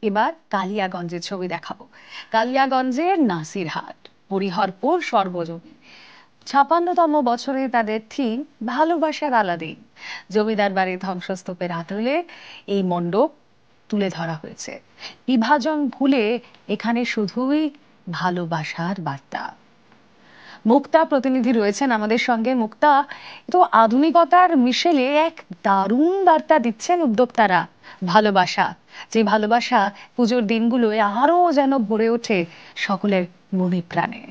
এবার কালিয়াগঞ্জের ছবি দেখাবো। কালিয়াগঞ্জের নাসিরহাট, হরিহরপুর সর্বজনীন ৫৬তম বছরে তাদের থিম ভালোবাসার আলাদিন। জমিদার বাড়ির ধ্বংসস্তূপের আদলে এই মণ্ডপ তুলে ধরা হয়েছে। বিভাজন ভুলে এখানে শুধুই ভালোবাসার বার্তা। মুক্তা প্রতিনিধি রয়েছেন আমাদের সঙ্গে। মুক্তা, তো আধুনিকতার মিশেলে এক দারুণ বার্তা দিচ্ছেন উদ্যোক্তারা। ভালোবাসা, যে ভালোবাসা পুজোর দিনগুলোয় আরো যেন ভরে ওঠে সকলের মনে প্রাণে।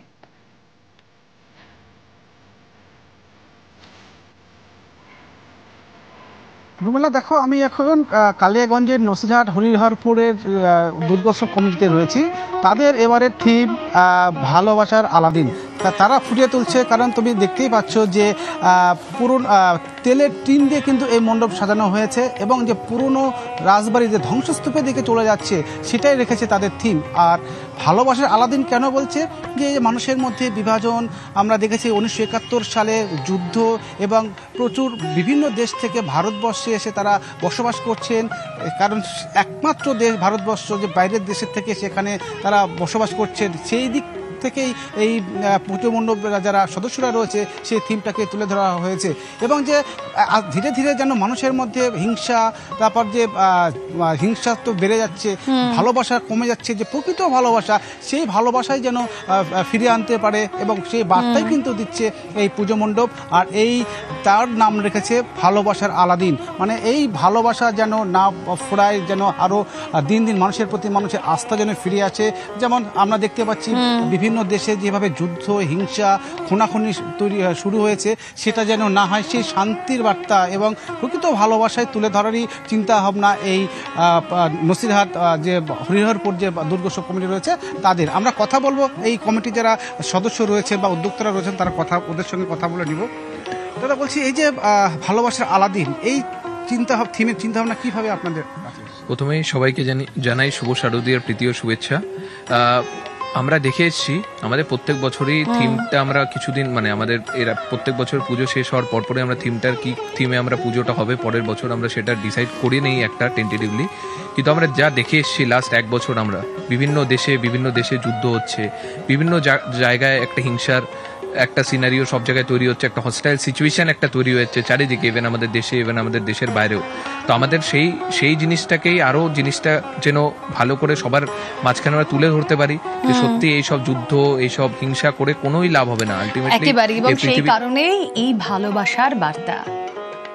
রুমেলা, দেখো, আমি এখন কালিয়াগঞ্জের নসিরহাট হরিহরপুরের দুর্গোৎসব কমিটিতে রয়েছি। তাদের এবারের থিম ভালোবাসার আলাদিন। তারা ফুটিয়ে তুলছে, কারণ তুমি দেখতেই পাচ্ছ যে পুরনো তেলের টিন দিয়ে কিন্তু এই মণ্ডপ সাজানো হয়েছে, এবং যে পুরনো রাজবাড়ি যে ধ্বংসস্তূপের দিকে চলে যাচ্ছে সেটাই রেখেছে তাদের থিম। আর ভালোবাসার আলাদিন কেন বলছে? যে মানুষের মধ্যে বিভাজন আমরা দেখেছি 1971 সালে যুদ্ধ, এবং প্রচুর বিভিন্ন দেশ থেকে ভারতবর্ষে এসে তারা বসবাস করছেন, কারণ একমাত্র দেশ ভারতবর্ষ যে বাইরের দেশের থেকে সেখানে তারা বসবাস করছেন। সেই দিক থেকেই এই পুজো মণ্ডপের যারা সদস্যরা রয়েছে সেই থিমটাকে তুলে ধরা হয়েছে, এবং যে ধীরে ধীরে যেন মানুষের মধ্যে হিংসা, তারপর যে হিংসা তো বেড়ে যাচ্ছে, ভালোবাসা কমে যাচ্ছে, যে প্রকৃত ভালোবাসা সেই ভালোবাসাই যেন ফিরিয়ে আনতে পারে, এবং সেই বার্তাই কিন্তু দিচ্ছে এই পুজো মণ্ডপ। আর এই তার নাম রেখেছে ভালোবাসার আলাদিন, মানে এই ভালোবাসা যেন না ফোড়ায়, যেন আরও দিন দিন মানুষের প্রতি মানুষের আস্থা যেন ফিরে আসে। যেমন আমরা দেখতে পাচ্ছি বিভিন্ন দেশে যেভাবে যুদ্ধ, হিংসা, খুনাখুনি শুরু হয়েছে, সেটা যেন না হয়, সেই শান্তির বার্তা এবং প্রকৃত ভালোবাসায় তুলে ধরারই চিন্তা ভাবনা এই নসিরহাট যে হরিহরপুর যে দুর্গোৎসব কমিটি রয়েছে তাদের। আমরা কথা বলবো, এই কমিটি যারা সদস্য রয়েছে বা উদ্যোক্তারা রয়েছেন তারা ওদের সঙ্গে কথা বলে নিব। দাদা, বলছি, এই যে ভালোবাসার আলাদিন, এই থিমের চিন্তাভাবনা কীভাবে আপনাদের? প্রথমেই সবাইকে জানাই শুভ শারদীয়ার প্রীতি ও শুভেচ্ছা। আমরা দেখে এসেছি আমাদের প্রত্যেক বছরই থিমটা আমরা কিছুদিন আমাদের এরা প্রত্যেক বছর পুজো শেষ হওয়ার পরপরে আমরা থিমটার কি থিমে আমরা পুজোটা হবে পরের বছর আমরা সেটা ডিসাইড করে নেই একটা টেন্টেটিভলি। কিন্তু আমরা যা দেখে এসেছি লাস্ট এক বছর, আমরা বিভিন্ন দেশে যুদ্ধ হচ্ছে, বিভিন্ন জায়গায় একটা হিংসার একটা সিনারিও সব জায়গায় তৈরি হচ্ছে, একটা হস্টাইল সিচুয়েশন একটা তৈরি হচ্ছে চারিদিকে, ইভেন আমাদের দেশে, ইভেন আমাদের দেশের বাইরেও। তো আমাদের সেই জিনিসটাকেই আরো জিনিসটা যেন ভালো করে সবার মাঝখানে আমরা তুলে ধরতে পারি যে সত্যি এইসব যুদ্ধ, এইসব হিংসা করে কোনোই লাভ হবে না আলটিমেটলি। একেবারে, এবং সেই কারণেই এই ভালোবাসার বার্তা।